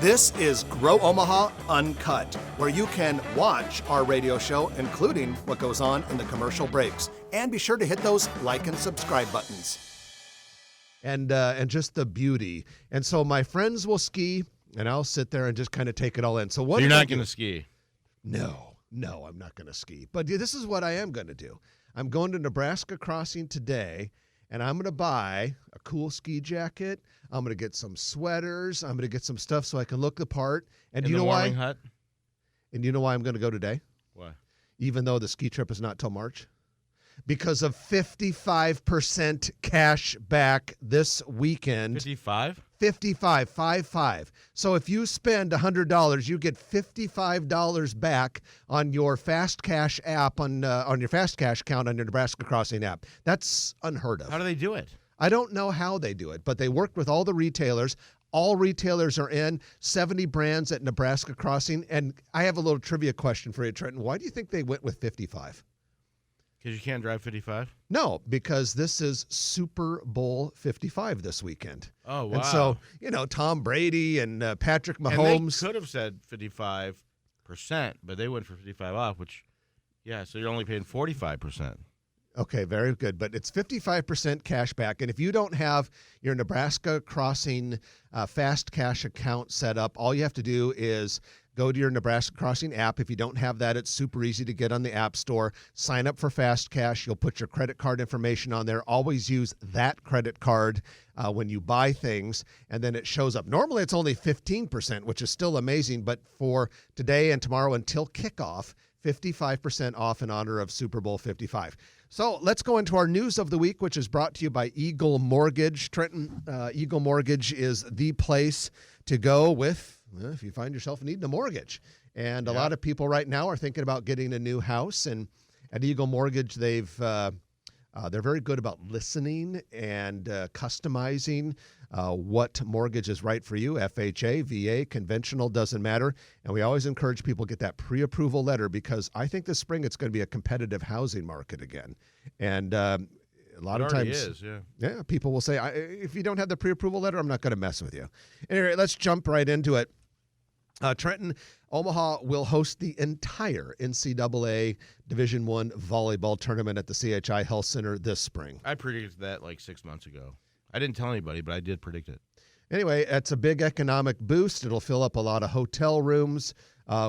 This is Grow Omaha Uncut, where you can watch our radio show, including what goes on in the commercial breaks. And be sure to hit those like and subscribe buttons. And just the beauty. And so my friends will ski, and I'll sit there and just kind of take it all in. So you're not going to ski? No, I'm not going to ski. But this is what I am going to do. I'm going to Nebraska Crossing today, and I'm going to buy a cool ski jacket. I'm going to get some sweaters. I'm going to get some stuff so I can look the part. And do you know why? Hut? And you know why I'm going to go today? Why? Even though the ski trip is not till March? Because of 55% cash back this weekend. 55? 55. So if you spend $100, you get $55 back on your Fast Cash app, on your Fast Cash account on your Nebraska Crossing app. That's unheard of. How do they do it? I don't know how they do it, but they worked with all the retailers. All retailers are in, 70 brands at Nebraska Crossing. And I have a little trivia question for you, Trenton. Why do you think they went with 55? Because you can't drive 55? No, because this is Super Bowl 55 this weekend. Oh, wow. And so, Tom Brady and Patrick Mahomes. And they could have said 55%, but they went for 55 off, which, so you're only paying 45%. Okay, very good. But it's 55% cash back. And if you don't have your Nebraska Crossing Fast Cash account set up, all you have to do is go to your Nebraska Crossing app. If you don't have that, it's super easy to get on the App Store. Sign up for Fast Cash. You'll put your credit card information on there. Always use that credit card when you buy things, and then it shows up. Normally, it's only 15%, which is still amazing. But for today and tomorrow until kickoff, 55% off in honor of Super Bowl 55. So let's go into our news of the week, which is brought to you by Eagle Mortgage. Trenton, Eagle Mortgage is the place to go if you find yourself needing a mortgage. And a lot of people right now are thinking about getting a new house. And at Eagle Mortgage, they're very good about listening and customizing what mortgage is right for you. FHA, VA, conventional, doesn't matter. And we always encourage people to get that pre-approval letter because I think this spring it's going to be a competitive housing market again. And a lot of times, people will say, if you don't have the pre-approval letter, I'm not going to mess with you. Anyway, let's jump right into it. Trenton, Omaha will host the entire NCAA Division I volleyball tournament at the CHI Health Center this spring. I predicted that like 6 months ago. I didn't tell anybody, but I did predict it. Anyway, it's a big economic boost. It'll fill up a lot of hotel rooms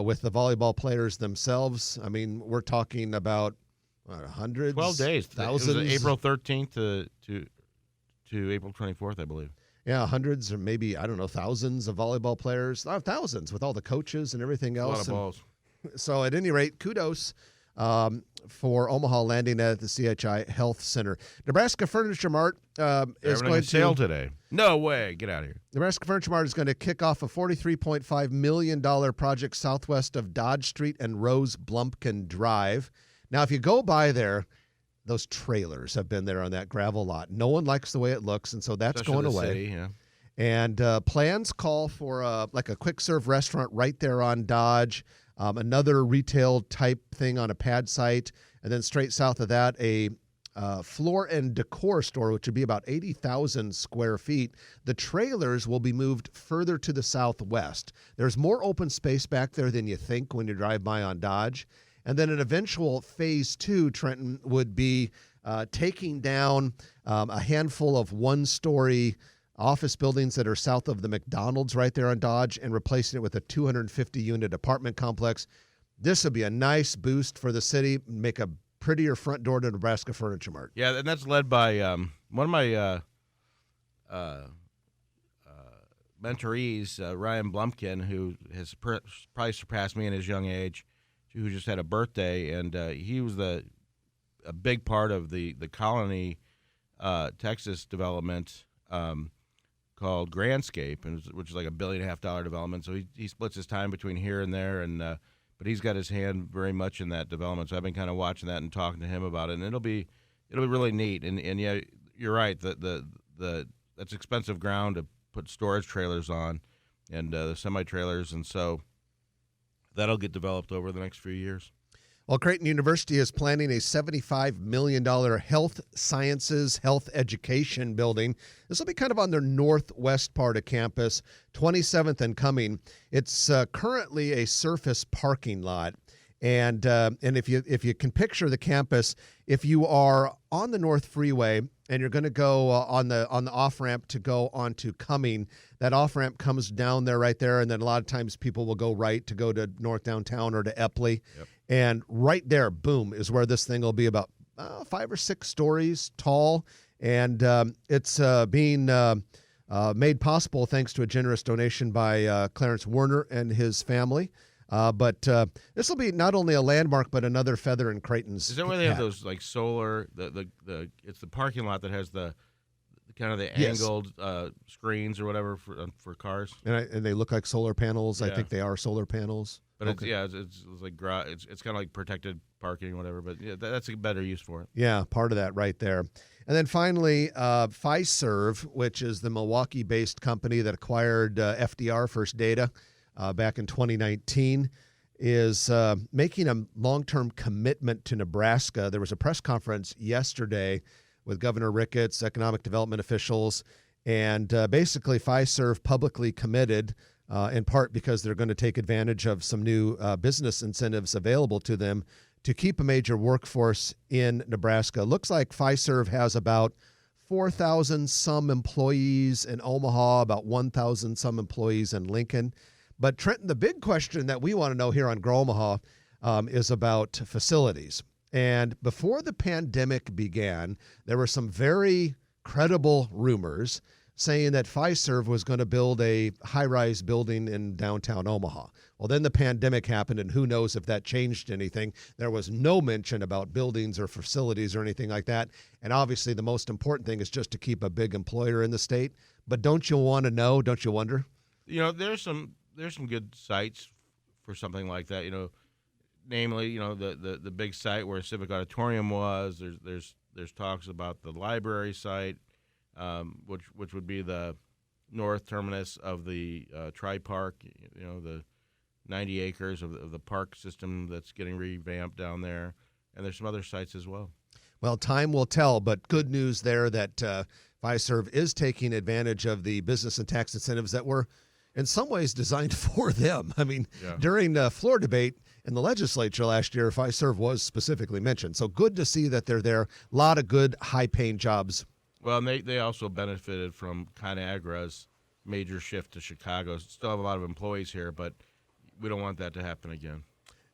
with the volleyball players themselves. I mean, we're talking about hundreds, 12 days, thousands. It was April 13th to April 24th, I believe. Yeah, hundreds or maybe, thousands of volleyball players. Thousands with all the coaches and everything else. A lot of balls. So at any rate, kudos for Omaha landing at the CHI Health Center. Nebraska Furniture Mart is going to sale today. No way. Get out of here. Nebraska Furniture Mart is going to kick off a $43.5 million project southwest of Dodge Street and Rose Blumpkin Drive. Now, if you go by there, those trailers have been there on that gravel lot. No one likes the way it looks, and so that's Especially going away. City, yeah. And plans call for a quick-serve restaurant right there on Dodge, another retail-type thing on a pad site, and then straight south of that, a floor and decor store, which would be about 80,000 square feet. The trailers will be moved further to the southwest. There's more open space back there than you think when you drive by on Dodge. And then an eventual phase 2, Trenton, would be taking down a handful of one-story office buildings that are south of the McDonald's right there on Dodge and replacing it with a 250-unit apartment complex. This would be a nice boost for the city, make a prettier front door to Nebraska Furniture Mart. Yeah, and that's led by one of my mentorees, Ryan Blumpkin, who has probably surpassed me in his young age, who just had a birthday, and he was a big part of the Colony, Texas development called Grandscape, which is like $1.5 billion development. So he splits his time between here and there, and but he's got his hand very much in that development. So I've been kind of watching that and talking to him about it, and it'll be really neat. And yeah, you're right. That's expensive ground to put storage trailers on, and the semi trailers, and so that'll get developed over the next few years. Well, Creighton University is planning a $75 million health sciences, health education building. This will be kind of on their northwest part of campus, 27th and Cumming. It's currently a surface parking lot. And if you can picture the campus, if you are on the North Freeway and you're going to go on the off-ramp to go onto Cumming, that off-ramp comes down there right there, and then a lot of times people will go right to go to North Downtown or to Epley. Yep. And right there, boom, is where this thing will be about 5 or 6 stories tall. And it's being made possible thanks to a generous donation by Clarence Werner and his family. But this will be not only a landmark, but another feather in Creighton's Is that where they have those like solar? It's the parking lot that has the kind of the angled screens or whatever for cars. And they look like solar panels. Yeah. I think they are solar panels. But it's like it's kind of like protected parking or whatever. But yeah, that's a better use for it. Yeah, part of that right there. And then finally, Fiserv, which is the Milwaukee-based company that acquired FDR First Data back in 2019, is making a long-term commitment to Nebraska. There was a press conference yesterday with Governor Ricketts, economic development officials, and basically Fiserv publicly committed, in part because they're going to take advantage of some new business incentives available to them, to keep a major workforce in Nebraska. Looks like Fiserv has about 4,000 some employees in Omaha, about 1,000 some employees in Lincoln. But Trenton, the big question that we want to know here on Grow Omaha is about facilities. And before the pandemic began, there were some very credible rumors saying that Fiserv was going to build a high-rise building in downtown Omaha. Well, then the pandemic happened, and who knows if that changed anything. There was no mention about buildings or facilities or anything like that. And obviously the most important thing is just to keep a big employer in the state. But don't you want to know? Don't you wonder? You know, there's some good sites for something like that. You know, namely, you know, the big site where Civic Auditorium was. There's talks about the library site, which would be the north terminus of the Tri-Park. You know, the 90 acres of the park system that's getting revamped down there, and there's some other sites as well. Well, time will tell, but good news there that Fiserv is taking advantage of the business and tax incentives that were in some ways designed for them. I mean, during the floor debate in the legislature last year, Fiserv was specifically mentioned. So good to see that they're there. A lot of good, high-paying jobs. Well, and they also benefited from ConAgra's major shift to Chicago. Still have a lot of employees here, but we don't want that to happen again.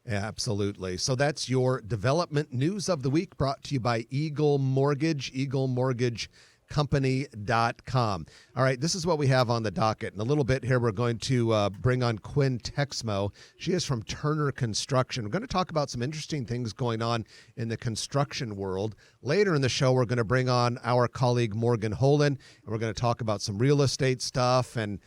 Absolutely. So that's your development news of the week, brought to you by Eagle Mortgage, eaglemortgagecompany.com. All right, this is what we have on the docket. In a little bit here, we're going to bring on Quinn Texmo. She is from Turner Construction. We're going to talk about some interesting things going on in the construction world. Later in the show, we're going to bring on our colleague Morgan Holen, and we're going to talk about some real estate stuff. And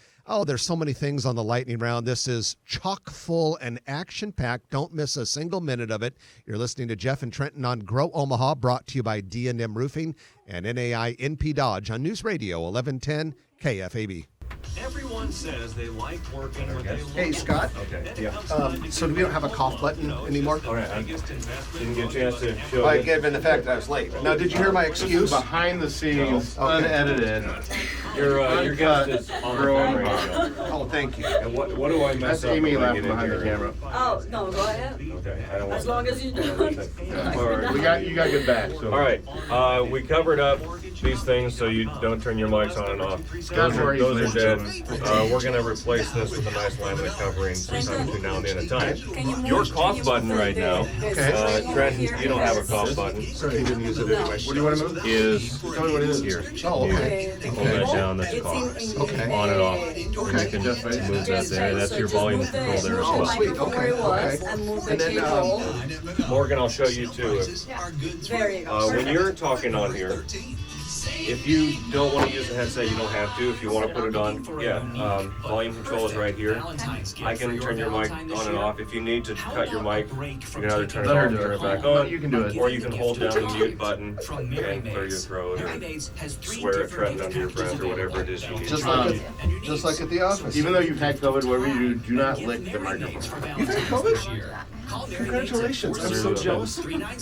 there's so many things on the lightning round. This is chock full and action-packed. Don't miss a single minute of it. You're listening to Jeff and Trenton on Grow Omaha, brought to you by D&M Roofing and NAI NP Dodge on News Radio 1110 KFAB. Everyone says they like working where they love. Hey, Scott. Okay, yeah. So do we don't have a cough button anymore? All right, I didn't get a chance to show Well, you. given the fact that I was late. Now, did you hear my excuse? Behind the scenes, No. Okay. unedited. Your guest is on the phone right now. Oh, thank you. And what do I mess That's up Amy when I laughing get in behind the here? camera. Oh, no, go ahead. Okay, I don't want As long as you don't. All right. You got good back. So. All right, we covered up these things so you don't turn your mics on and off. Scott's already Those are playing. dead. We're gonna replace this with a nice laminate covering sometime between now and the end of time. Your cough button right now, Trent, you don't have a cough button, Sorry, you didn't use it anyway. What do you want to move? is Tell me what it is. here. Oh, okay. Hold that down, that's cough. Okay. On and off. Okay. And you can just move that there. That's your volume control there as Oh, well. sweet. Okay. Okay. And move the And then, cable. Morgan, I'll show you too. There you go. When you're talking on here, if you don't want to use a headset, you don't have to. If you want to put it on, volume control is right here. I can turn your mic on and off. If you need to cut your mic, you can either turn it Let her off, do turn it. it back No, on, you can do it. or you can hold down the mute button and clear your throat or swear at Trenton under your breath or whatever it is you need. Just like at the office. Even though you've had COVID, whatever you do not lick the microphone. You've had COVID? Congratulations. I'm so jealous. Can we lower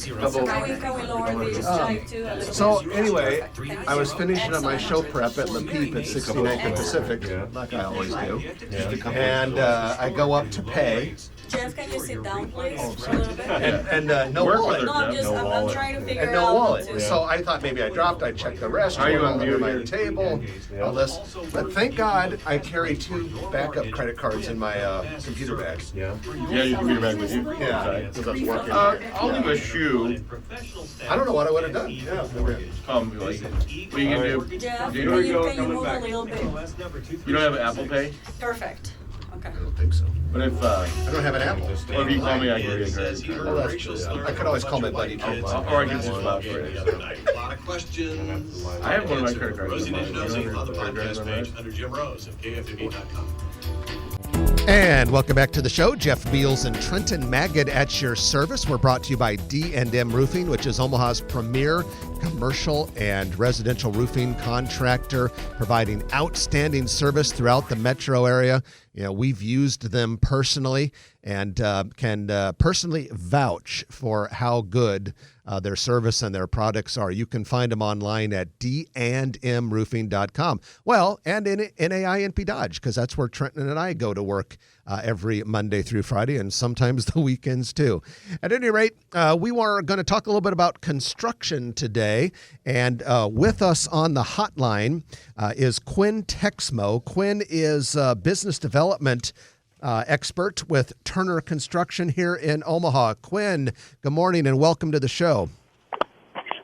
the drive to a little So bit? anyway, Thank I was you. finishing up my show Excellent. prep at La Peep at 69th and Pacific, like I always do. Yeah. And I go up to pay, Jeff, can you sit down, please, for a little bit? and no Work wallet. with No, I'm just, I'm wallet. trying to figure And out. no what wallet. to- So I thought maybe I dropped. I checked the rest. Are you on under mute my here? table? All this. But thank God I carry 2 backup credit cards in my computer bag. Yeah. Yeah, you can read it back with you. Yeah. Okay, 'cause that's working. Uh, I'll leave a shoe. I don't know what I would have done. Yeah. Like, what you can do. Jeff, Do can you- you move a little bit? You don't have Apple Pay, Perfect. Okay. I don't think so. but if I don't have an Apple. or if you call me, I can read it. Oh, that's true. I could always call my buddy too. Or I can just vouch for it. A lot of questions. I have one of my credit cards. Rosie in mine. Digital You know, on the credit cards podcast in mine. page under Jim Rose of KFME.com. And welcome back to the show. Jeff Beals and Trenton Magid at your service. We're brought to you by D&M Roofing, which is Omaha's premier commercial and residential roofing contractor, providing outstanding service throughout the metro area. You know, we've used them personally and can personally vouch for how good their service and their products are. You can find them online at dandmroofing.com. Well, and in NAINP Dodge, because that's where Trenton and I go to work every Monday through Friday, and sometimes the weekends too. At any rate, we are going to talk a little bit about construction today, and with us on the hotline is Quinn Texmo. Quinn is business development expert with Turner Construction here in Omaha. Quinn, good morning and welcome to the show.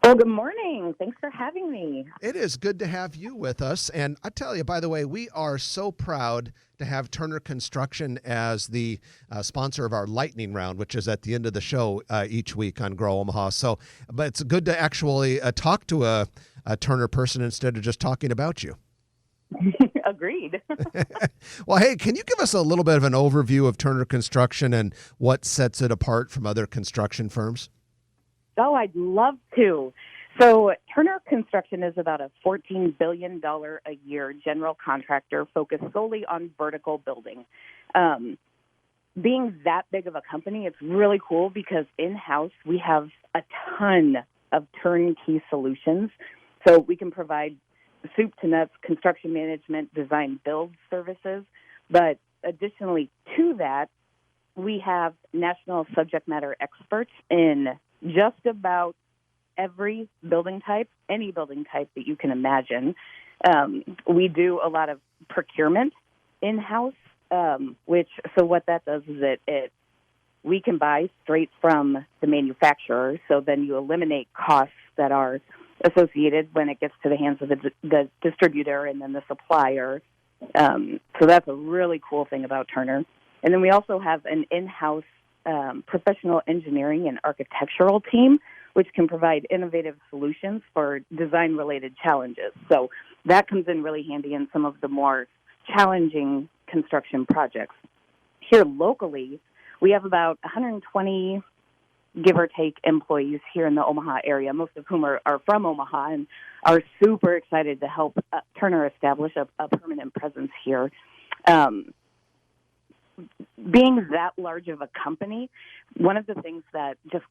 Well, good morning. Thanks for having me. It is good to have you with us. And I tell you, by the way, we are so proud to have Turner Construction as the sponsor of our lightning round, which is at the end of the show each week on Grow Omaha. So, but it's good to actually talk to a Turner person instead of just talking about you. Agreed. Well, hey, can you give us a little bit of an overview of Turner Construction and what sets it apart from other construction firms? Oh, I'd love to. So Turner Construction is about a $14 billion a year general contractor focused solely on vertical building. Being that big of a company, it's really cool because in-house we have a ton of turnkey solutions. So we can provide soup to nuts construction management, design build services. But additionally to that, we have national subject matter experts in just about every building type, any building type that you can imagine. We do a lot of procurement in-house, so what that does is we can buy straight from the manufacturer, so then you eliminate costs that are associated when it gets to the hands of the distributor and then the supplier. So that's a really cool thing about Turner. And then we also have an in-house professional engineering and architectural team, which can provide innovative solutions for design-related challenges. So that comes in really handy in some of the more challenging construction projects. Here locally, we have about 120, give or take, employees here in the Omaha area, most of whom are from Omaha and are super excited to help Turner establish a permanent presence here. Being that large of a company, one of the things that just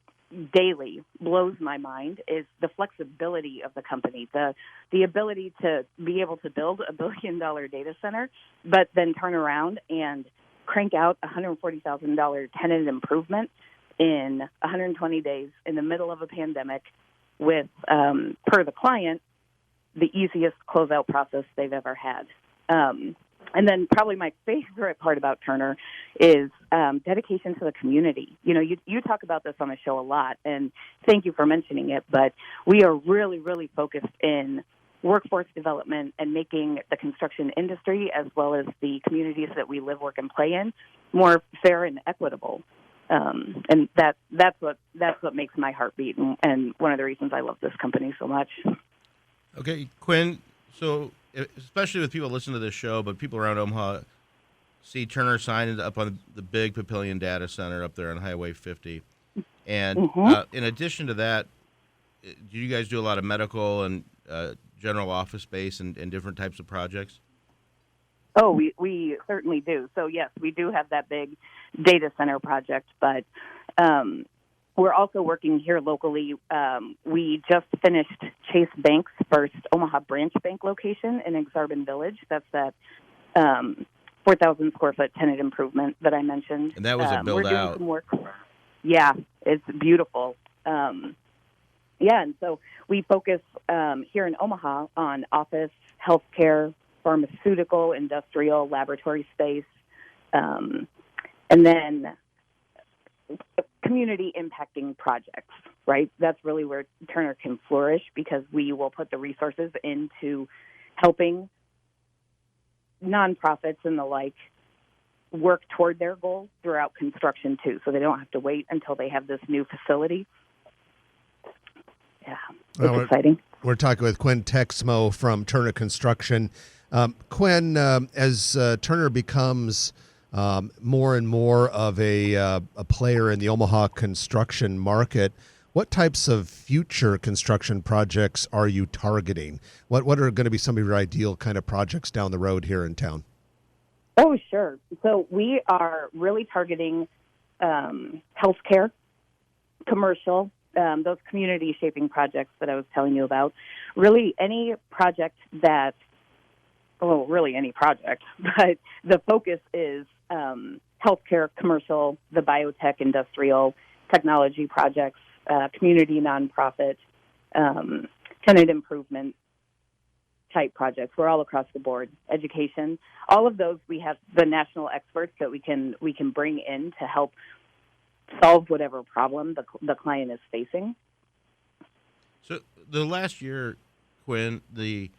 daily blows my mind is the flexibility of the company, the ability to be able to build a $1 billion data center, but then turn around and crank out $140,000 tenant improvement in 120 days in the middle of a pandemic with, per the client, the easiest closeout process they've ever had. And then probably my favorite part about Turner is dedication to the community. You know, you talk about this on the show a lot, and thank you for mentioning it, but we are really, really focused in workforce development and making the construction industry, as well as the communities that we live, work, and play in, more fair and equitable. And that's what makes my heart beat, and one of the reasons I love this company so much. Okay, Quinn, so especially with people listening to this show, but people around Omaha see Turner up on the big Papillion data center up there on Highway 50. And in addition to that, do you guys do a lot of medical and general office space and different types of projects? Oh, we certainly do. So, yes, we do have that big data center project, but We're also working here locally. We just finished Chase Bank's first Omaha branch bank location in Exarban Village. That's that 4,000 square foot tenant improvement that I mentioned. And that was a build we're doing out. some work. Yeah, it's beautiful. And so we focus here in Omaha on office, healthcare, pharmaceutical, industrial, laboratory space, and then community impacting projects, right? That's really where Turner can flourish because we will put the resources into helping nonprofits and the like work toward their goals throughout construction too, so they don't have to wait until they have this new facility. Yeah, it's exciting. We're talking with Quinn Texmo from Turner Construction. Quinn, as Turner becomes more and more of a player in the Omaha construction market, what types of future construction projects are you targeting? What are going to be some of your ideal kind of projects down the road here in town? Oh, sure. So we are really targeting healthcare, commercial, those community shaping projects that I was telling you about. Really any project that, well, really any project, but the focus is healthcare, commercial, the biotech, industrial, technology projects, community nonprofit, tenant improvement type projects. We're all across the board. Education, all of those, we have the national experts that we can bring in to help solve whatever problem the client is facing. So the last year, Quinn, the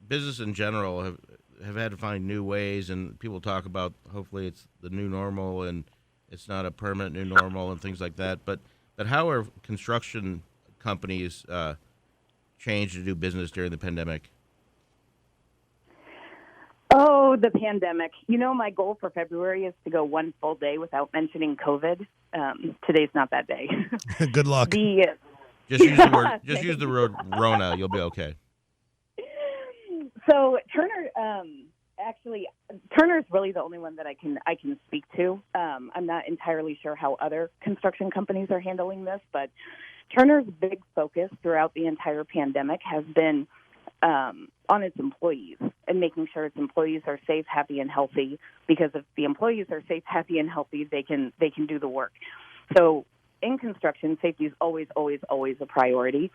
business in general have had to find new ways, and people talk about hopefully it's the new normal and it's not a permanent new normal and things like that. But how are construction companies changed to do business during the pandemic? Oh, the pandemic. You know, my goal for February is to go one full day without mentioning COVID. Today's not that day. Good luck. Just use the word. Just use the word Rona. You'll be okay. So Turner, Turner's really the only one that I can speak to. I'm not entirely sure how other construction companies are handling this, but Turner's big focus throughout the entire pandemic has been on its employees and making sure its employees are safe, happy, and healthy. Because if the employees are safe, happy, and healthy, they can do the work. So in construction, safety is always, always, always a priority.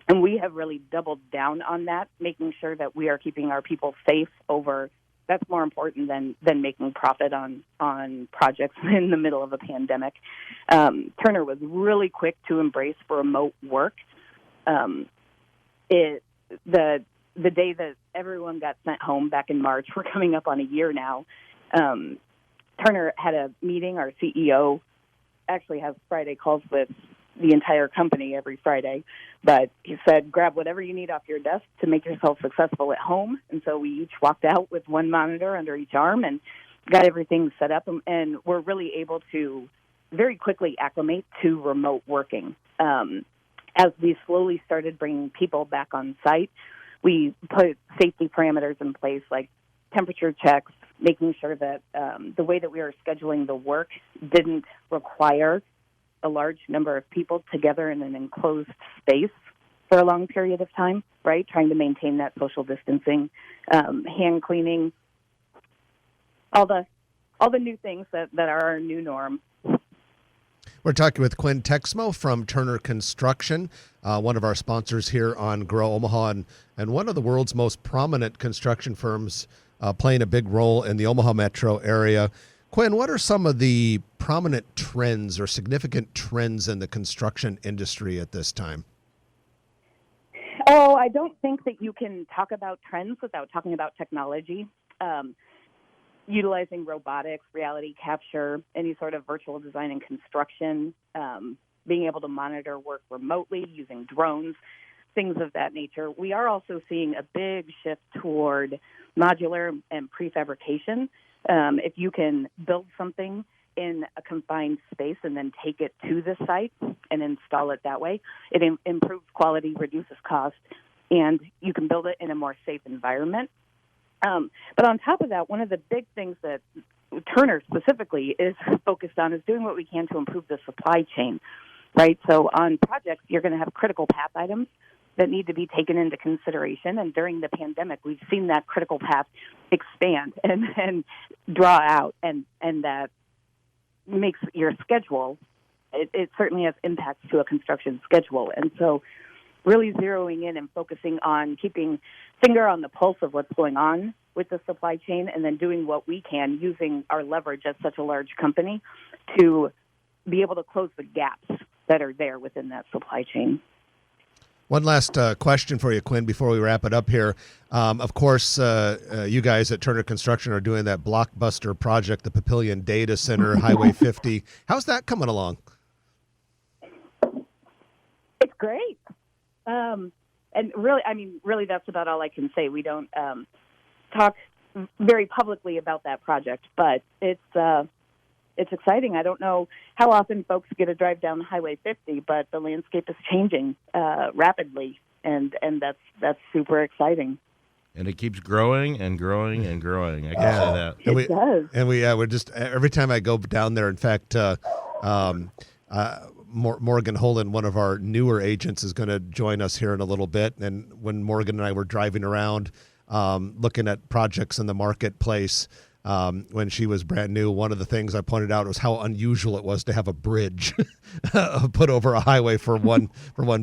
And we have really doubled down on that, making sure that we are keeping our people safe over. That's more important than making profit on projects in the middle of a pandemic. Turner was really quick to embrace remote work. The day that everyone got sent home back in March, we're coming up on a year now, Turner had a meeting. Our CEO actually has Friday calls with the entire company every Friday, but he said, grab whatever you need off your desk to make yourself successful at home. And so we each walked out with one monitor under each arm and got everything set up, and we're really able to very quickly acclimate to remote working. As we slowly started bringing people back on site, we put safety parameters in place like temperature checks, making sure that the way that we were scheduling the work didn't require a large number of people together in an enclosed space for a long period of time, right? Trying to maintain that social distancing, hand cleaning, all the new things that are our new norm. We're talking with Quinn Texmo from Turner Construction, one of our sponsors here on Grow Omaha, and one of the world's most prominent construction firms playing a big role in the Omaha metro area. Quinn, what are some of the prominent trends or significant trends in the construction industry at this time? Oh, I don't think that you can talk about trends without talking about technology. Utilizing robotics, reality capture, any sort of virtual design and construction, being able to monitor work remotely using drones, things of that nature. We are also seeing a big shift toward modular and prefabrication. If you can build something in a confined space and then take it to the site and install it that way, it improves quality, reduces cost, and you can build it in a more safe environment. But on top of that, one of the big things that Turner specifically is focused on is doing what we can to improve the supply chain, right? So on projects, you're going to have critical path items that need to be taken into consideration. And during the pandemic, we've seen that critical path expand and draw out, and that makes your schedule, it certainly has impacts to a construction schedule. And so really zeroing in and focusing on keeping finger on the pulse of what's going on with the supply chain, and then doing what we can using our leverage as such a large company to be able to close the gaps that are there within that supply chain. One last question for you, Quinn, before we wrap it up here. Of course, you guys at Turner Construction are doing that blockbuster project, the Papillion Data Center, Highway 50. How's that coming along? It's great. And really, that's about all I can say. We don't talk very publicly about that project, but it's exciting. I don't know how often folks get to drive down Highway 50, but the landscape is changing rapidly, and that's super exciting. And it keeps growing and growing and growing. I can say that. It does. And we're just, every time I go down there, in fact, Morgan Holden, one of our newer agents, is going to join us here in a little bit. And when Morgan and I were driving around looking at projects in the marketplace, when she was brand new, one of the things I pointed out was how unusual it was to have a bridge put over a highway for one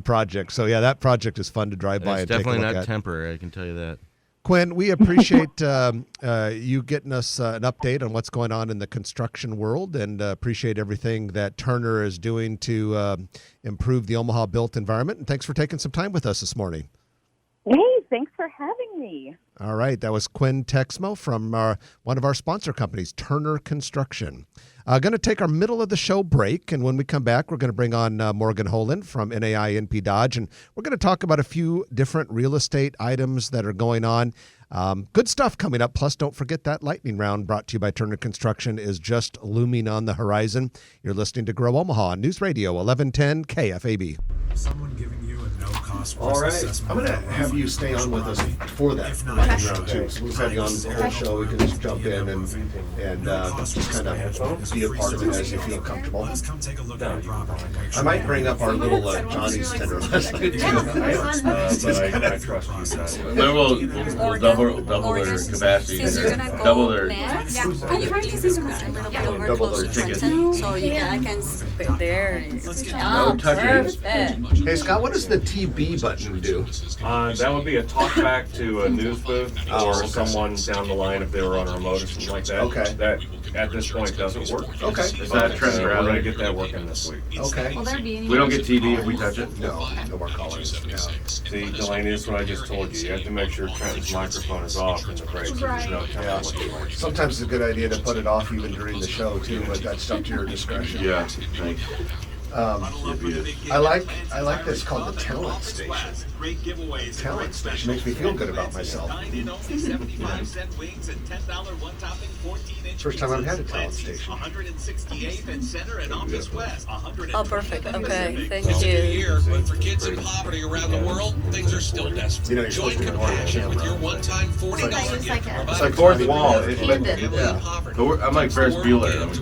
project. So yeah, that project is fun to drive by and take a look at. It's definitely not temporary, I can tell you that. Quinn, we appreciate you getting us an update on what's going on in the construction world, and appreciate everything that Turner is doing to improve the Omaha built environment. And thanks for taking some time with us this morning. Hey, thanks for having me. All right. That was Quinn Texmo from one of our sponsor companies, Turner Construction. Going to take our middle of the show break, and when we come back, we're going to bring on Morgan Holland from NAI NP Dodge, and we're going to talk about a few different real estate items that are going on. Good stuff coming up. Plus, don't forget that lightning round brought to you by Turner Construction is just looming on the horizon. You're listening to Grow Omaha on News Radio 1110 KFAB. Someone giving you a no-cost All right. assessment. I'm going to have you stay on with us for that lightning round, too. So we'll have you on the whole show. We can just jump in and just kind of be a part of it as you feel comfortable. Come take a look at our property. I might bring up our little Johnny's tender last night, too. But I trust you guys. We'll double their capacity, double their tickets. So I can sit there. no touches. Hey, Scott, what does the TB button do? That would be a talkback to a news booth or someone down the line if they were on a remote or something like that. Okay. That at this point doesn't work. Okay. Is that Trent We're going to Bradley? get that working this week. Okay. We don't get TV if we touch it? No more callers. Yeah. See, Delaney, this is what I just told you. You have to make sure Trent's microphone is off in the break. So there's no telling Yeah. what he likes. Sometimes it's a good idea to put it off even during the show, too, but that's up to your discretion. Yeah. I like this called the Talent Station. Talent Station makes me feel good about myself. First time I've had a Talent Station. Oh, perfect. Okay, thank you. But for kids in poverty around the world, things are still desperate. You know, you're supposed to be more Compassion with your camera. one-time $40 gift. It's like fourth wall. I'm like Ferris Bueller.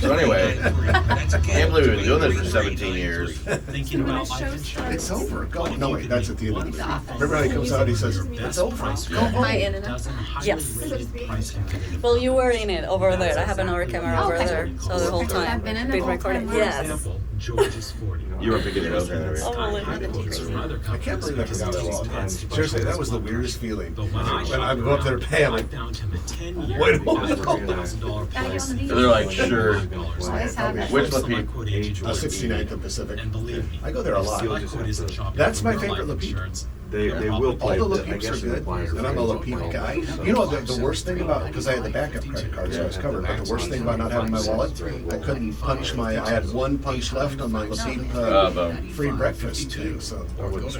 So anyway, I can't believe we've been doing this for 17 years. Thinking about life insurance. It's over. Go. No, wait, that's at the end of the feed. Everybody comes out, he says, it's over. Go home. My internet? Yes. Well, you were in it over there. I have another camera over there. So the whole time. I've been in it Been the whole recording. time. Yes. George is 40. You were picking it up there. Oh, really? I can't believe I forgot that all. Seriously, that was the weirdest feeling. When I go up there to pay, I'm like, wait a moment. They're like, sure. Which Lapeep? 69th and Pacific. And believe me, I go there a lot. That's my favorite Lapeep. They will play. All the Lapeeps are good, and I'm a Lapeep guy. You know, the worst thing about, because I had the backup credit card, so I was covered, but the worst thing about not having my wallet, I couldn't punch I had one punch left on my Lapeep free breakfast thing, so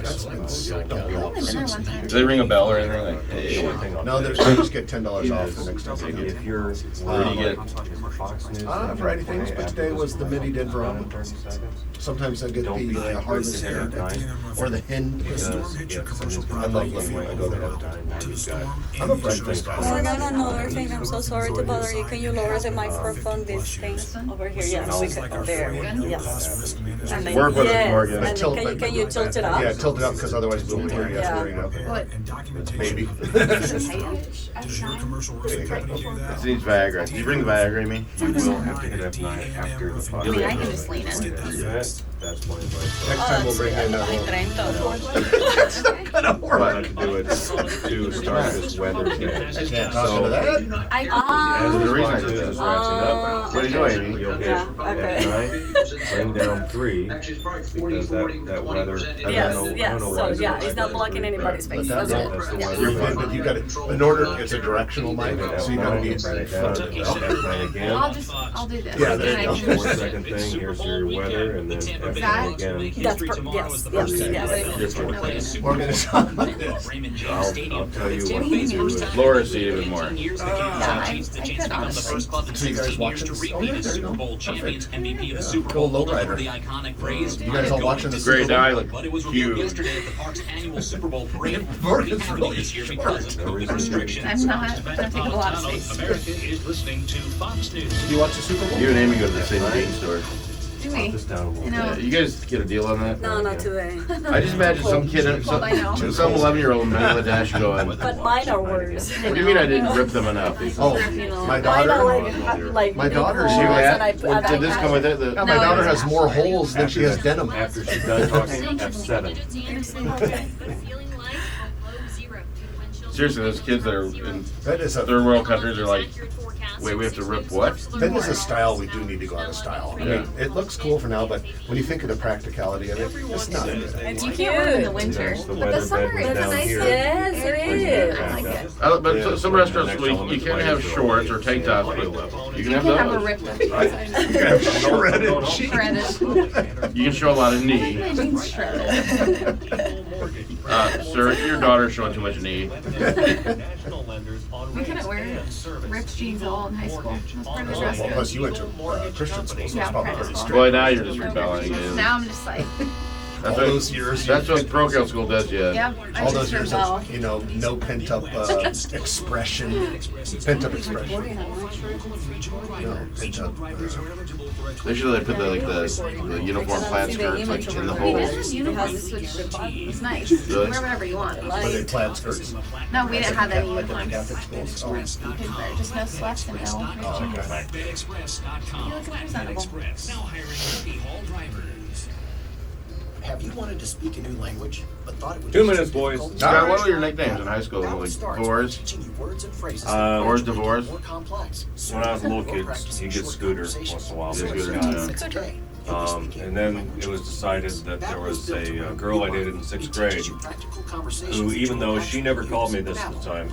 that's been stuck. Do they ring a bell or anything? Like, hey. No, I just get $10 off the next time. If you're Where do you get? A variety of things, but today was the mini Denver omelet. Sometimes I get the harvest hair or the hen. I love living. I go there all the time. I'm a breakfast guy. Oh, I got another thing. I'm so sorry to bother you. Can you lower the microphone? These things over here. Yes, we could. There. Yes. And then, Work with it, yes. Morgan. And then can you tilt it up? Yeah, tilt it up because otherwise we won't hear you. Yeah. There you go. And documentation. Maybe. Does your commercial roofing company do that? It needs Viagra. Did you bring the Viagra, Amy? You will have to hit up 9 after the fire. I mean, I can just lean in. That's my advice. Next time we'll bring in a Ay, little. traen todo. Gonna work. I like to do it to start this weather thing. I can't talk to that. As The the reason I response do is this. ratcheting up. What are you doing, Amy? You'll hit Yeah, at okay. 9, bring down 3, because that weather. Yes, yes. So yeah, it's not blocking anybody's face. That's That's good. the Yeah. weather. You're good, but you gotta, in order, it's a directional mic, so you gotta be. Write it down, and F9 again. I'll do this. Yeah, there you go. 4-second thing, here's your weather, and then F9 again. That's yes. Morgan is on like this. I'll tell you what to do. Lower seat even more. I could honestly. So you guys watching this? Oh, yeah, there you go. Perfect. Go lowrider. You guys all watching this? Great, now I look But it was huge. revealed yesterday at the park's annual Super Bowl parade. Morgan's really This year short. because of COVID restrictions. I'm not taking a lot of space. America is listening to Fox News. You watch the Super Bowl? You and Amy go to the same jeans store. Do we? This down a little You bit. know, Yeah, you guys get a deal on that? No, not today. I just imagine some kid, Cold, I know. some 11-year-old in Bangladesh going, what But mine are worse. do you mean I didn't rip them enough? Oh, You know, my mine daughter. are like My big daughter's holes, here and I- Well, and I did this come with it? Yeah, The, my No, daughter it's has more holes than she has denim. After she's done talking, F7. seriously, those kids that are in That is a third world countries are like, wait, we have to rip what? that is a style we do need to go out of style. I mean, it looks cool for now, but when you think of the practicality of it, it's not good. It's you can't wear them in the cute. winter. The But weather the summer bed was is down nice. here. Yes, it is. I like it. But some restaurants, you can't have shorts or tank tops, but you can You have can have a those. ripped Shredded cheek. shredded. You can show a lot of knee. My jeans shredded. Sir, your daughter's showing too much knee. We couldn't wear ripped jeans at all in high school. That's part of the dress Well, code. plus you went to Christian school, so Yeah, it's probably private pretty school. strict. Boy, now you're just rebelling again. Now I'm just like, All those years. That's what parochial school does, yeah. yep. I All just those years rebel. of, no pent up expression. Pent up expression. No, pent up. They should like put the uniform plaid skirts like in the We did holes. have uniforms, which was nice. Really? Wear whatever you want. Were they plaid skirts? No, we didn't have any Like in the uniforms. Catholic schools? Oh. You could wear just no sweats and no ripped Oh, jeans. okay. You look presentable. Have you wanted to speak a new language, but thought it would 2 be minutes, too boys. difficult? Scott, what were your nicknames in high school? Now it Like starts with Boars? teaching you words and phrases Boars, divorce? more complex. When I was a little kid, Practicing you get short Scooter conversations. once in a while. Yeah, so it's Scooter, Scott. yeah. Today, And then it was decided that there was a girl I dated in 6th grade who, even though she never called me this at the time,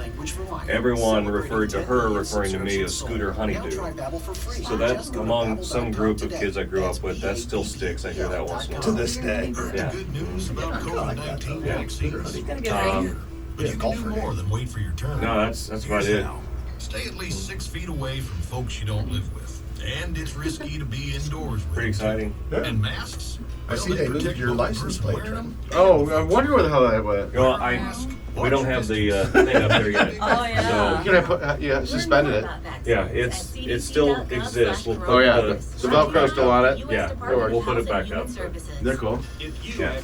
everyone referred to her referring to me as Scooter Honeydew. So that, among some group of kids I grew up with, that still sticks. I hear that once in a To while. this day. Yeah. I like that though. Yeah. Scooter honey. But you can golfer do more than wait for your turn. No, that's about it. Stay at least 6 feet away from folks you don't live with. And it's risky to be indoors with. Pretty exciting. And masks? I see they moved your license plate trim. Oh, I wonder what the hell that went. You know, we don't have the thing up there yet. Oh, yeah. You can have suspended it. Yeah, it still exists. We'll put Oh yeah, the- the Velcro's still on it. Yeah, we'll put it back up. They're cool. Yeah.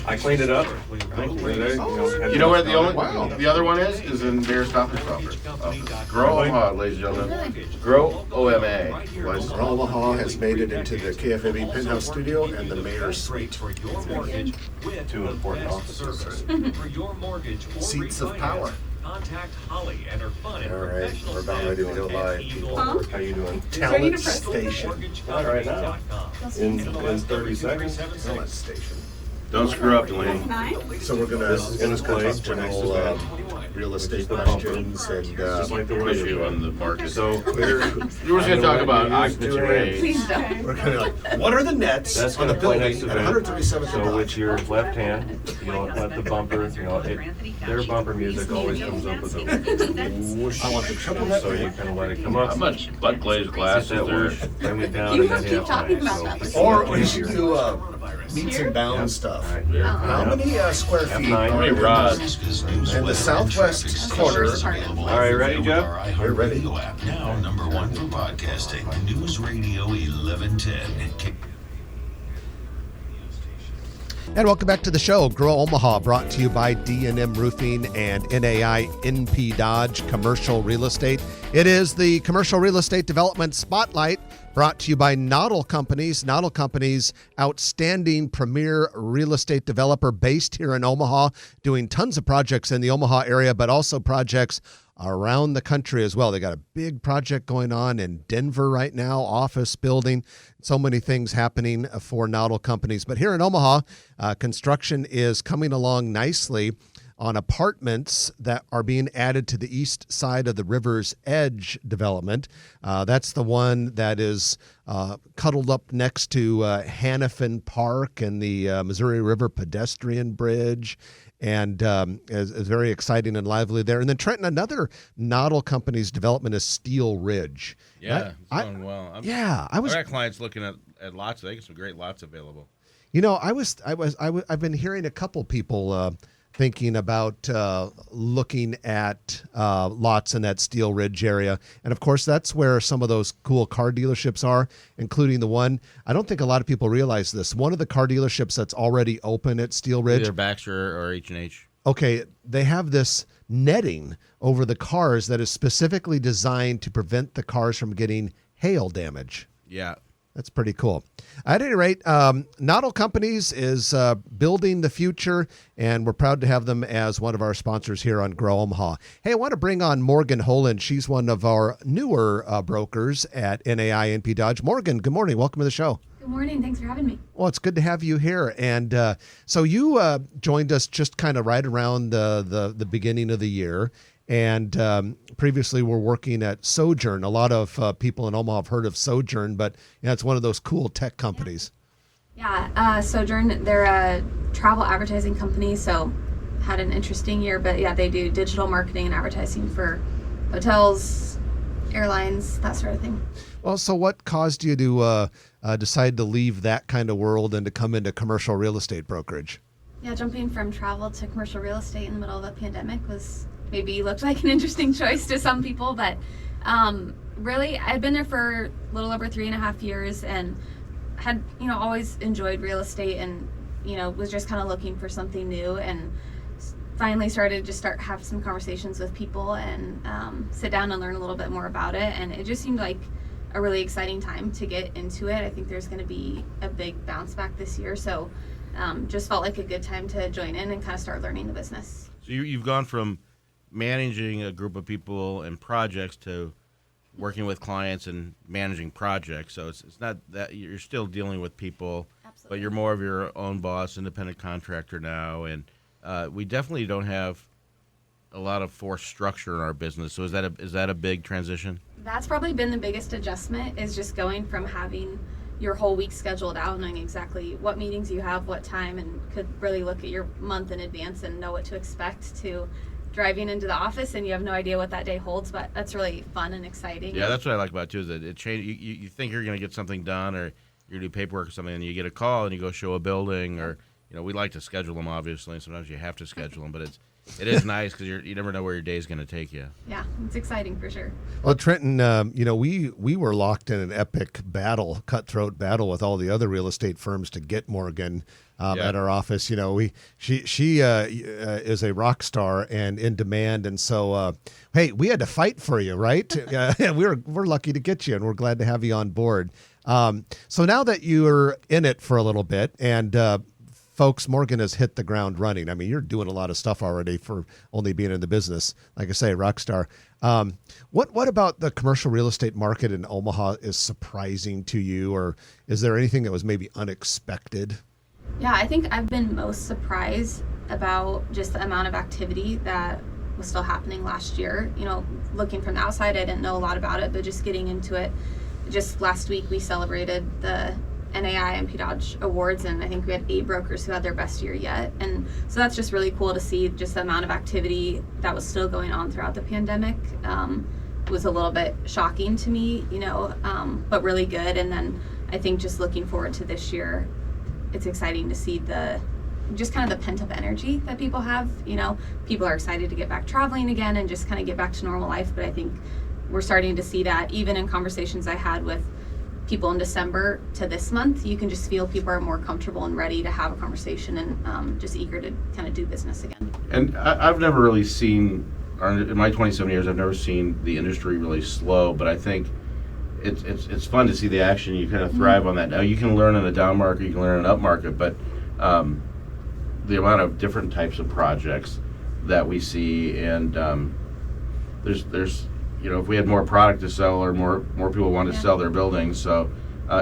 I cleaned it up. You know where the other one is in nearest office offer. Grow Omaha, ladies and gentlemen. Grow OMA. Omaha has made it into the KFME penthouse studio and the mayor's suite. 2 important offices. For your mortgage or Seats of refinance, power. Contact Holly and her fun and All right, we're about ready to go live. How you doing? Talent station. All right now. In 30 seconds. Talent station. Don't screw up, Delaney. So we're gonna, This is gonna play talk for next general event. real estate The bumper. questions and Just like the weather. Issue on the market. So You were gonna talk about occupancy rates. Please don't. we're kind of like, what are the nets that's on the gonna play building next at event. 137th So and with Dodge? your left hand, you don't let the bumper, their bumper music always comes up with a I want the triple net so you rate. kind of let it come How up. much butt glazed glass is there? Bring it down You and must then keep hit talking play. about that. Or we should do meets and bounds stuff. Right here. How many square feet? F9. How many rods? In the southwest corner. All right, ready, Jeff? You're ready. App now #1 for podcasting. News Radio 1110. And welcome back to the show, Grow Omaha, brought to you by D&M Roofing and NAI NP Dodge Commercial Real Estate. It is the Commercial Real Estate Development Spotlight, brought to you by Noddle Companies. Noddle Companies, outstanding premier real estate developer based here in Omaha, doing tons of projects in the Omaha area, but also projects around the country as well. They got a big project going on in Denver right now, office building, so many things happening for Noddle Companies. But here in Omaha, construction is coming along nicely on apartments that are being added to the east side of the River's Edge development. That's the one that is cuddled up next to Hannafin Park and the Missouri River pedestrian bridge. And is very exciting and lively there. And then Trenton, another Noddle Company's development is Steel Ridge. Yeah, it's going well. I I've got clients looking at lots. They got some great lots available. You know, I've been hearing a couple people thinking about looking at lots in that Steel Ridge area. And of course, that's where some of those cool car dealerships are, including the one, I don't think a lot of people realize this, one of the car dealerships that's already open at Steel Ridge. Either Baxter or H&H. Okay, they have this netting over the cars that is specifically designed to prevent the cars from getting hail damage. Yeah. That's pretty cool. At any rate, Noddle Companies is building the future, and we're proud to have them as one of our sponsors here on Grow Omaha. Hey, I want to bring on Morgan Holand. She's one of our newer brokers at NAI NP Dodge. Morgan, good morning. Welcome to the show. Good morning. Thanks for having me. Well, it's good to have you here. And so you joined us just kind of right around the beginning of the year. And previously we're working at Sojourn. A lot of people in Omaha have heard of Sojourn, but it's one of those cool tech companies. Yeah, Sojourn, they're a travel advertising company, so had an interesting year. But yeah, they do digital marketing and advertising for hotels, airlines, that sort of thing. Well, so what caused you to decide to leave that kind of world and to come into commercial real estate brokerage? Yeah, jumping from travel to commercial real estate in the middle of a pandemic was maybe looked like an interesting choice to some people, but really I'd been there for a little over 3.5 years and had always enjoyed real estate and was just kind of looking for something new, and finally started to have some conversations with people and sit down and learn a little bit more about it, and it just seemed like a really exciting time to get into it. I think there's going to be a big bounce back this year, so just felt like a good time to join in and kind of start learning the business. So you've gone from managing a group of people and projects to working with clients and managing projects. So it's not that you're still dealing with people, Absolutely. But you're more of your own boss, independent contractor now. And we definitely don't have a lot of forced structure in our business. So is that a big transition? That's probably been the biggest adjustment, is just going from having your whole week scheduled out, knowing exactly what meetings you have, what time, and could really look at your month in advance and know what to expect, to driving into the office and you have no idea what that day holds. But that's really fun and exciting. Yeah, that's what I like about it too, is that it changes. You think you're going to get something done, or you're going to do paperwork or something, and you get a call and you go show a building, or we like to schedule them, obviously, and sometimes you have to schedule them, but it is nice because you never know where your day is going to take you. Yeah, it's exciting for sure. Well, Trenton, we were locked in an epic battle, cutthroat battle with all the other real estate firms to get Morgan at our office. She is a rock star and in demand, and so hey, we had to fight for you, right? We're lucky to get you, and we're glad to have you on board. So now that you're in it for a little bit, and folks, Morgan has hit the ground running. I mean, you're doing a lot of stuff already for only being in the business. Like I say, rock star. What about the commercial real estate market in Omaha is surprising to you, or is there anything that was maybe unexpected? Yeah, I think I've been most surprised about just the amount of activity that was still happening last year. Looking from the outside, I didn't know a lot about it, but just getting into it. Just last week, we celebrated the NAI NP Dodge Awards, and I think we had 8 brokers who had their best year yet. And so that's just really cool to see, just the amount of activity that was still going on throughout the pandemic. Was a little bit shocking to me, but really good. And then I think just looking forward to this year, it's exciting to see just kind of the pent-up energy that people have. People are excited to get back traveling again and just kind of get back to normal life, but I think we're starting to see that even in conversations I had with people in December to this month. You can just feel people are more comfortable and ready to have a conversation and just eager to kind of do business again. And I've never really seen, in my 27 years, I've never seen the industry really slow, but I think it's fun to see the action. You kind of thrive on that. Now, you can learn in a down market, you can learn in an up market, but the amount of different types of projects that we see, and there's if we had more product to sell or more people want to sell their buildings. So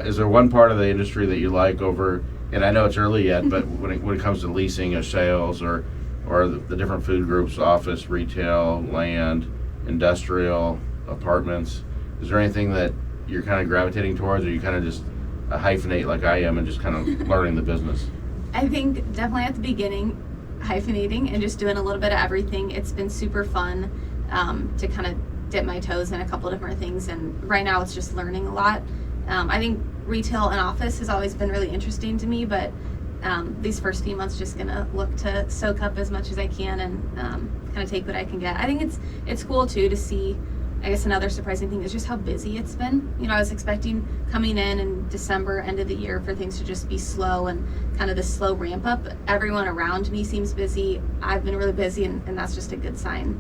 is there one part of the industry that you like over, and I know it's early yet, but when it comes to leasing or sales or the different food groups, office, retail, land, industrial, apartments, is there anything that you're kind of gravitating towards, or you kind of just hyphenate like I am and just kind of learning the business? I think definitely at the beginning, hyphenating and just doing a little bit of everything. It's been super fun to kind of dip my toes in a couple different things, and right now it's just learning a lot. I think retail and office has always been really interesting to me, but these first few months just gonna look to soak up as much as I can and kind of take what I can get. I think it's cool too to see. I guess another surprising thing is just how busy it's been. I was expecting coming in December, end of the year, for things to just be slow and kind of this slow ramp up. Everyone around me seems busy. I've been really busy, and that's just a good sign.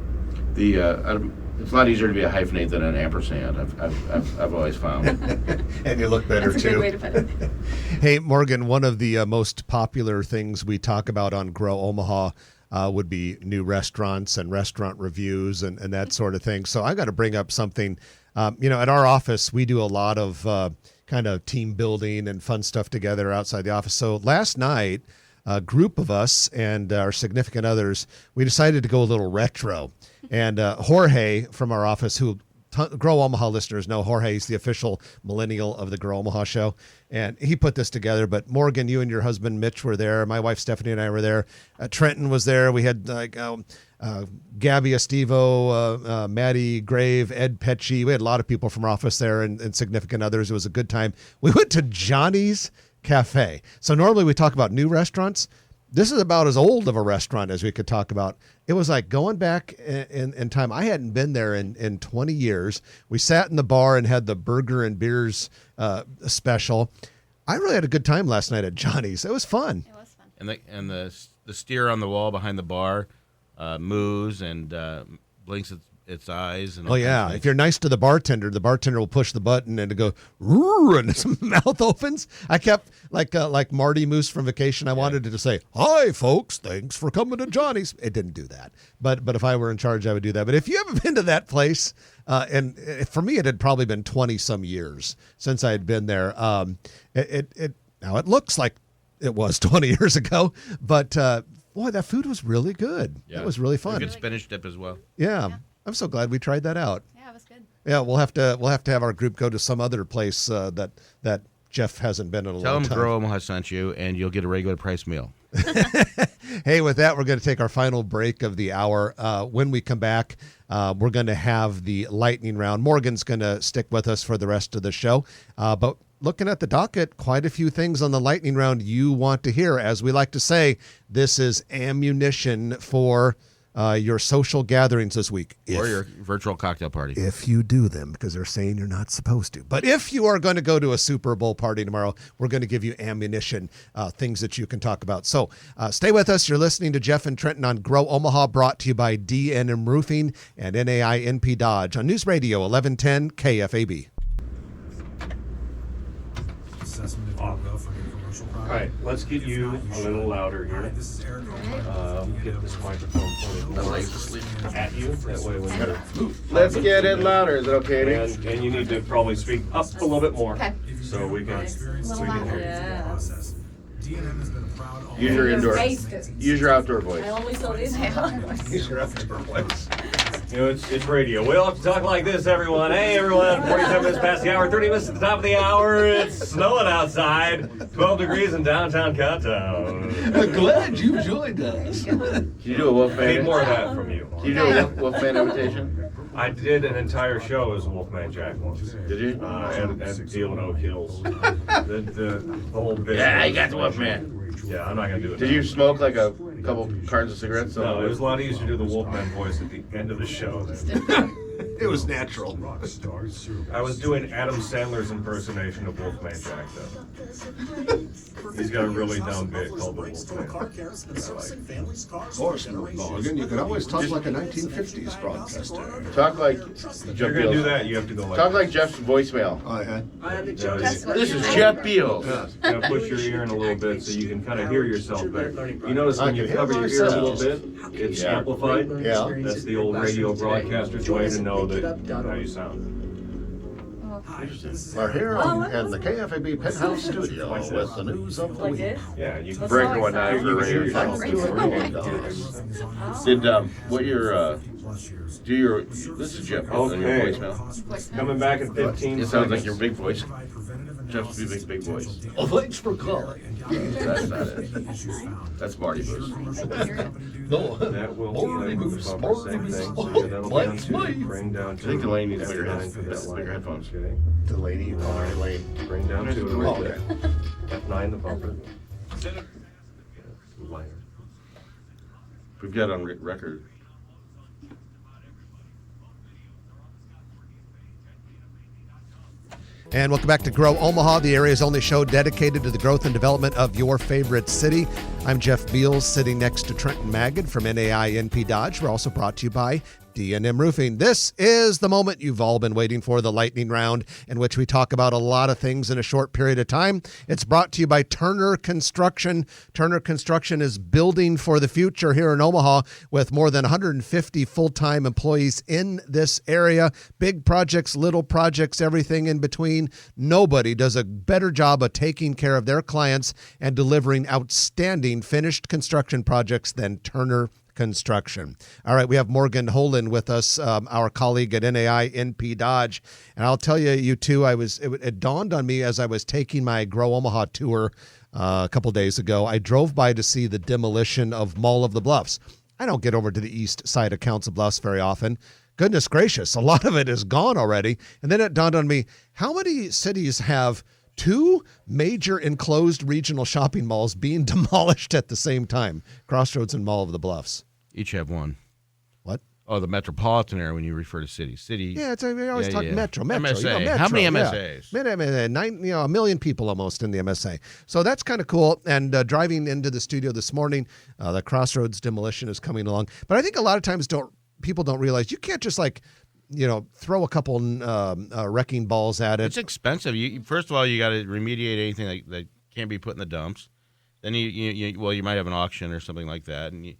It's a lot easier to be a hyphenate than an ampersand. I've always found. And you look better That's too. a good way to put it. Hey, Morgan, one of the most popular things we talk about on Grow Omaha would be new restaurants and restaurant reviews and that sort of thing. So I got to bring up something. At our office, we do a lot of kind of team building and fun stuff together outside the office. So last night, a group of us and our significant others, we decided to go a little retro. And Jorge from our office, who Grow Omaha listeners know, Jorge is the official millennial of the Grow Omaha show. And he put this together. But Morgan, you and your husband Mitch were there. My wife Stephanie and I were there. Trenton was there. We had Gabby Estivo, Maddie Grave, Ed Petchy. We had a lot of people from our office there and significant others. It was a good time. We went to Johnny's Cafe. So normally we talk about new restaurants. This is about as old of a restaurant as we could talk about. It was like going back in time. I hadn't been there in 20 years. We sat in the bar and had the burger and beers special. I really had a good time last night at Johnny's. It was fun. It was fun. And the steer on the wall behind the bar moves and blinks its eyes. And oh yeah, if you're nice to the bartender will push the button and it'll go "Rrr," and its mouth opens. I kept like Marty Moose from Vacation. I wanted it to say, "Hi folks, thanks for coming to Johnny's." It didn't do that, but if I were in charge, I would do that. But if you haven't been to that place, and for me, it had probably been 20 some years since I had been there. Now it looks like it was 20 years ago, but boy, that food was really good. Yeah. It was really fun. Good spinach dip as well. Yeah. I'm so glad we tried that out. Yeah, it was good. Yeah, we'll have to have our group go to some other place that Jeff hasn't been in a Tell long him time. Grow Omaha sent you, and you'll get a regular price meal. Hey, with that, we're going to take our final break of the hour. When we come back, we're going to have the lightning round. Morgan's going to stick with us for the rest of the show. But looking at the docket, quite a few things on the lightning round you want to hear. As we like to say, this is ammunition for your social gatherings this week. Or your virtual cocktail party. If you do them, because they're saying you're not supposed to. But if you are going to go to a Super Bowl party tomorrow, we're going to give you ammunition, things that you can talk about. So stay with us. You're listening to Jeff and Trenton on Grow Omaha, brought to you by D&M Roofing and NAI NP Dodge on News Radio 1110 KFAB. All right, let's get you a little louder here. Get this microphone pointed at you. That way when you're... Let's get it louder. Is it okay? And you need to probably speak up a little bit more. Okay. So we can hear you. Use your indoor. Use your outdoor voice. I always saw this. Use your outdoor voice. You know, it's radio. We all have to talk like this, everyone. Hey, everyone, 47 minutes past the hour, 30 minutes at the top of the hour. It's snowing outside, 12 degrees in downtown Cuttown. I'm glad you joined us. Can you do a Wolfman? I need more of that from you. Can you do a Wolfman imitation? I did an entire show as Wolfman Jack once. Did you? At Deal in Oak Hills. The whole bit. Yeah, I got the Wolfman. Yeah, I'm not gonna do it. Did you smoke like a couple cartons of cigarettes? No, it was a lot easier to do the Wolfman voice at the end of the show. It was natural. I was doing Adam Sandler's impersonation of Wolfman Jack, though. He's got a really dumb bit called the Wolfman. Of course, Morgan, you can always talk like a 1950s broadcaster. Talk like If you're gonna do that, you have to go like Talk like Jeff's voicemail. Oh, yeah. This is Jeff Beals. Kind of push your ear in a little bit so you can kind of hear yourself better. You notice when I you can cover hear your ear a little myself. bit, it's amplified. Yeah. That's the old radio broadcaster's way to know that how you sound. We're here in the KFAB Penthouse Studio with the news of the Like week. this? Yeah, you can That's break so one down for radio. Thank you, Did what your do your this is Jeff on your Okay. voicemail? Coming back in 15 It sounds like your big voice. Jeff's big voice. Oh, thanks for calling. That's not it. That's Marty Bush. No, That will Morty play with Moose, the bumper, Morty same Moose. thing. So that'll be on Let's two. play. Bring down I two. think Delaney needs bigger F9 for that line. bigger headphones. Okay. Delaney, Lane. Bring down two a Oh, little okay. bit. F9 the bumper. Lighter. We've got on record. And welcome back to Grow Omaha, the area's only show dedicated to the growth and development of your favorite city. I'm Jeff Beals, sitting next to Trenton Magid from NAI NP Dodge. We're also brought to you by D&M Roofing. This is the moment you've all been waiting for, the lightning round, in which we talk about a lot of things in a short period of time. It's brought to you by Turner Construction. Turner Construction is building for the future here in Omaha with more than 150 full-time employees in this area. Big projects, little projects, everything in between. Nobody does a better job of taking care of their clients and delivering outstanding finished construction projects than Turner Construction. All right, we have Morgan Holen with us, our colleague at NAI NP Dodge. And I'll tell you, you two, it dawned on me as I was taking my Grow Omaha tour a couple days ago. I drove by to see the demolition of Mall of the Bluffs. I don't get over to the east side of Council Bluffs very often. Goodness gracious, a lot of it is gone already. And then it dawned on me, how many cities have two major enclosed regional shopping malls being demolished at the same time? Crossroads and Mall of the Bluffs. Each have one. What? Oh, the metropolitan area when you refer to city. Yeah, we always talk Metro. MSA. Metro. How many Yeah. MSAs? A million people almost in the MSA. So that's kind of cool. And driving into the studio this morning, the Crossroads demolition is coming along. But I think a lot of times people don't realize you can't just throw a couple wrecking balls at it. It's expensive. First of all, you got to remediate anything that can't be put in the dumps. Then you might have an auction or something like that, and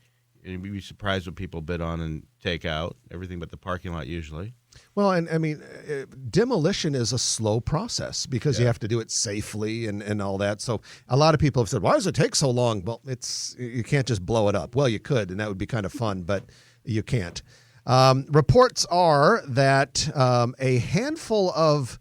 you'd be surprised what people bid on and take out everything but the parking lot usually. Well, and I mean, demolition is a slow process because you have to do it safely and all that. So a lot of people have said, "Why does it take so long?" Well, you can't just blow it up. Well, you could, and that would be kind of fun, but you can't. Reports are that a handful of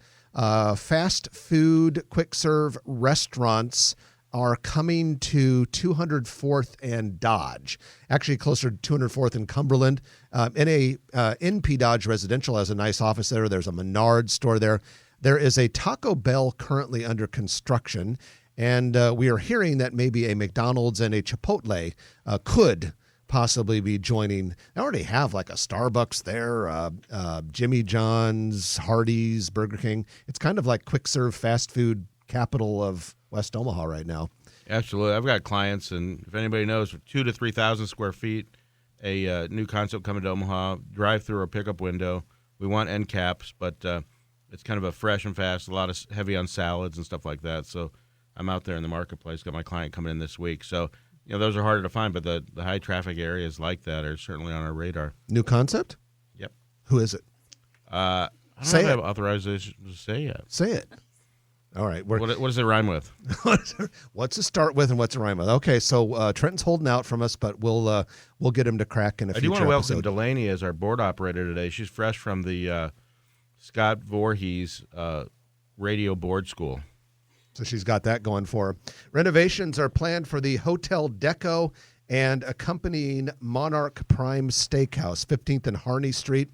fast food, quick serve restaurants are coming to 204th and Dodge, actually closer to 204th and Cumberland. NP Dodge Residential has a nice office there. There's a Menards store there. There is a Taco Bell currently under construction, and we are hearing that maybe a McDonald's and a Chipotle could possibly be joining. They already have like a Starbucks there, Jimmy John's, Hardee's, Burger King. It's kind of like quick serve fast food capital of West Omaha right now. Absolutely. I've got clients, and if anybody knows, for 2,000 to 3,000 square feet, a new concept coming to Omaha, drive-through or pickup window. We want end caps, but it's kind of a fresh and fast, a lot of heavy on salads and stuff like that. So I'm out there in the marketplace, got my client coming in this week. So those are harder to find, but the high traffic areas like that are certainly on our radar. New concept? Yep. Who is it? I don't have authorization to say yet. Say it. All right. What does it rhyme with? What's it start with and what's it rhyme with? Okay, so Trenton's holding out from us, but we'll get him to crack in a future I do want to welcome episode. Delaney as our board operator today. She's fresh from the Scott Voorhees radio board school. So she's got that going for her. Renovations are planned for the Hotel Deco and accompanying Monarch Prime Steakhouse, 15th and Harney Street.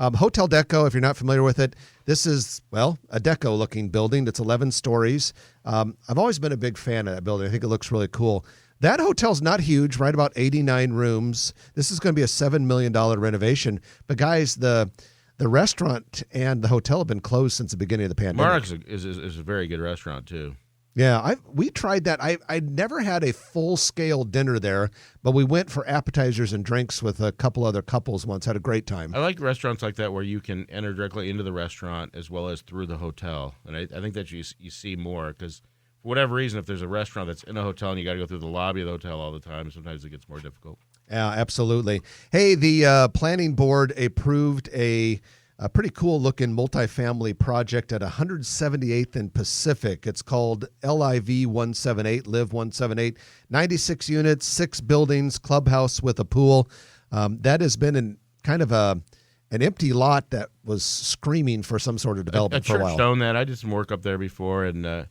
Hotel Deco, if you're not familiar with it, this is, well, a deco-looking building that's 11 stories. I've always been a big fan of that building. I think it looks really cool. That hotel's not huge, right about 89 rooms. This is going to be a $7 million renovation. But, guys, the restaurant and the hotel have been closed since the beginning of the pandemic. Mark's is a very good restaurant, too. Yeah, we tried that. I never had a full-scale dinner there, but we went for appetizers and drinks with a couple other couples once. Had a great time. I like restaurants like that where you can enter directly into the restaurant as well as through the hotel. And I think that you see more because for whatever reason, if there's a restaurant that's in a hotel and you got to go through the lobby of the hotel all the time, sometimes it gets more difficult. Yeah, absolutely. Hey, the planning board approved a pretty cool-looking multifamily project at 178th and Pacific. It's called LIV 178, Live 178. 96 units, 6 buildings, clubhouse with a pool. That has been kind of an empty lot that was screaming for some sort of development for a while. Church owned that. I did some work up there before, and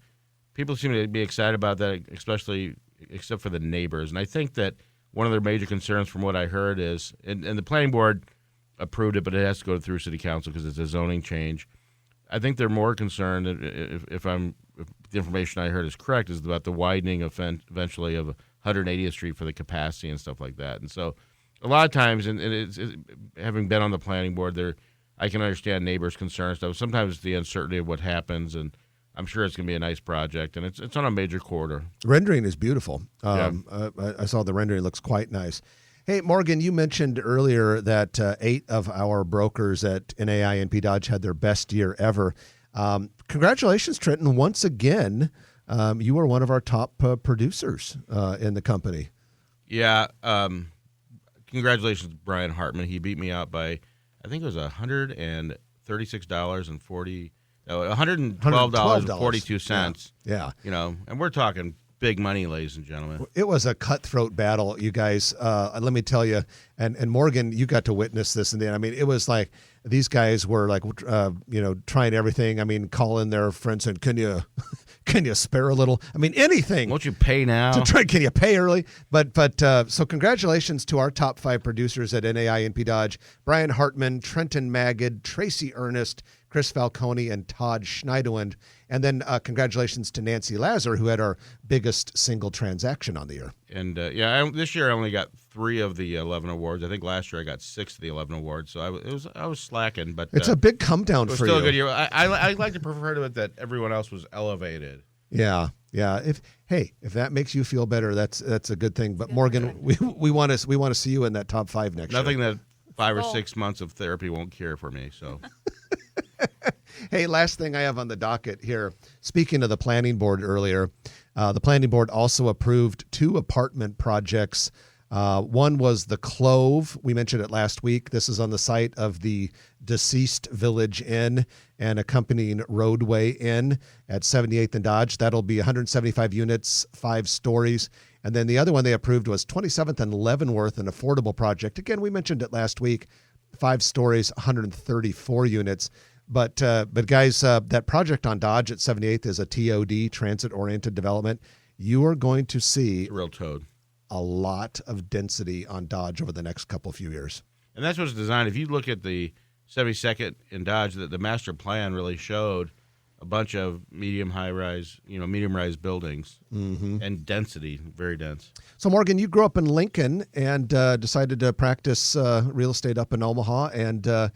people seem to be excited about that, especially except for the neighbors. And I think that one of their major concerns from what I heard is, and the planning board approved it, but it has to go through city council because it's a zoning change. I think they're more concerned, if the information I heard is correct, is about the widening eventually of 180th Street for the capacity and stuff like that. And so a lot of times, and it's having been on the planning board, I can understand neighbors' concerns. Sometimes it's the uncertainty of what happens, and I'm sure it's going to be a nice project, and it's on a major corridor. Rendering is beautiful. Yeah. I saw the rendering. It looks quite nice. Hey, Morgan, you mentioned earlier that 8 of our brokers at NAINP Dodge had their best year ever. Congratulations, Trenton. Once again, you are one of our top producers in the company. Yeah. Congratulations, Brian Hartman. He beat me out by, I think it was $112.42. Yeah. And we're talking big money, ladies and gentlemen. It was a cutthroat battle, you guys. Let me tell you, and Morgan, you got to witness this in the end. I mean, it was like these guys were like, trying everything. I mean, calling their friends and can you spare a little? I mean, anything. Won't you pay now? Can you pay early? But so congratulations to our top 5 producers at NAINP Dodge: Brian Hartman, Trenton Magid, Tracy Ernest, Chris Falcone, and Todd Schneiderwind. And then congratulations to Nancy Lazar, who had our biggest single transaction on the year. And this year I only got 3 of the 11 awards. I think last year I got 6 of the 11 awards. So I was slacking, but it's a big come down for you. It was still a good year. I like to prefer to it that everyone else was elevated. Yeah. If that makes you feel better, that's a good thing. But Morgan, we want to see you in that top 5 next year. Nothing that 5 or 6 months of therapy won't cure for me. So. Hey, last thing I have on the docket here. Speaking of the planning board earlier, the planning board also approved 2 apartment projects. One was the Clove. We mentioned it last week. This is on the site of the Deceased Village Inn and accompanying Roadway Inn at 78th and Dodge. That'll be 175 units, 5 stories. And then the other one they approved was 27th and Leavenworth, an affordable project. Again, we mentioned it last week. 5 stories, 134 units. But guys, that project on Dodge at 78th is a TOD, transit-oriented development. You are going to see real toad. A lot of density on Dodge over the next few years. And that's what's designed. If you look at the 72nd in Dodge, the master plan really showed a bunch of medium-rise buildings and density, very dense. So, Morgan, you grew up in Lincoln and decided to practice real estate up in Omaha. And, of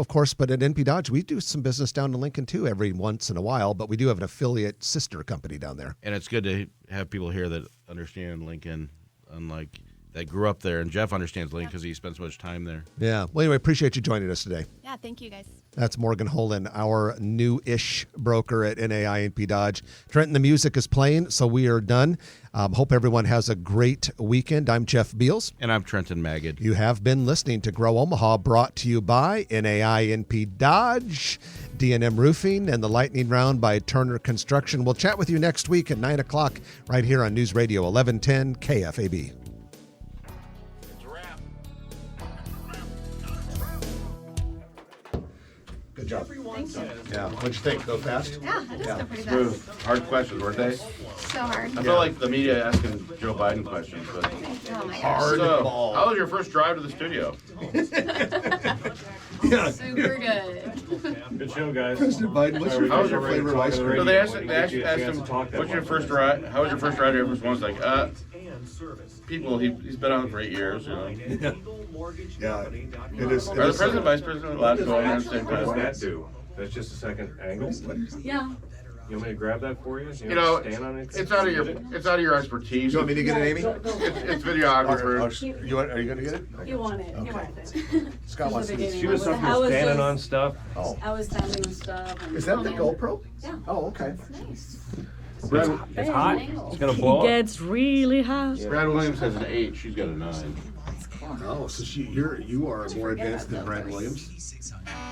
course, but at NP Dodge, we do some business down in Lincoln, too, every once in a while. But we do have an affiliate sister company down there. And it's good to have people here that understand Lincoln, unlike that grew up there. And Jeff understands Lincoln because he spent so much time there. Yeah. Well, anyway, appreciate you joining us today. Yeah, thank you, guys. That's Morgan Holen, our new-ish broker at NAINP Dodge. Trenton, the music is playing, so we are done. Hope everyone has a great weekend. I'm Jeff Beals. And I'm Trenton Magid. You have been listening to Grow Omaha, brought to you by NAINP Dodge, D&M Roofing, and the Lightning Round by Turner Construction. We'll chat with you next week at 9 o'clock right here on News Radio 1110 KFAB. Good job. Yeah. What'd you think? Go fast? Yeah, it does go pretty fast. Smooth. Hard questions, weren't they? So hard. I felt like the media asking Joe Biden questions, but Oh my gosh. hard ball. How was your first drive to the studio? Yeah. Super good. Good show, guys. President Biden, what's your favorite flavor of ice cream? So they asked him, what's your first ride? How was your first ride? Everyone's like, people, he's been on for 8 years, you know. Yeah, it is. Are the president and vice president allowed to go on there at the same What does time? that do? That's just a second angle? Yeah. You want me to grab that for you? You know, stand on it? it's out of your expertise. You want me to get it, Amy? It's videographer. Are you going to get it? You want it. You want it. Scott wants to. She was standing on stuff. Oh. I was standing on stuff. Is that the GoPro? Yeah. Oh, okay. Brad, It's hot. It's gonna blow up. Gets really hot. Brad Williams has an 8. She's got a 9. Oh, so you are more advanced than Brad Williams.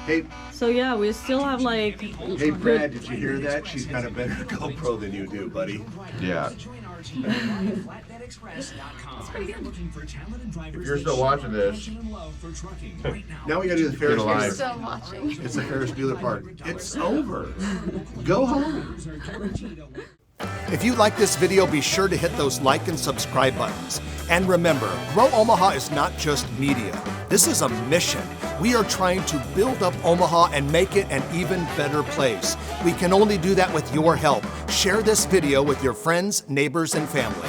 Hey, So yeah, we still have like. hey, Brad, did you hear that? She's got a better GoPro than you do, buddy. Yeah. If you're still watching this, Now we gotta do the Ferris Get alive. You're Bueller. still watching. It's the Ferris Bueller part. It's over. Go home. If you like this video, be sure to hit those like and subscribe buttons. And remember, Grow Omaha is not just media. This is a mission. We are trying to build up Omaha and make it an even better place. We can only do that with your help. Share this video with your friends, neighbors, and family.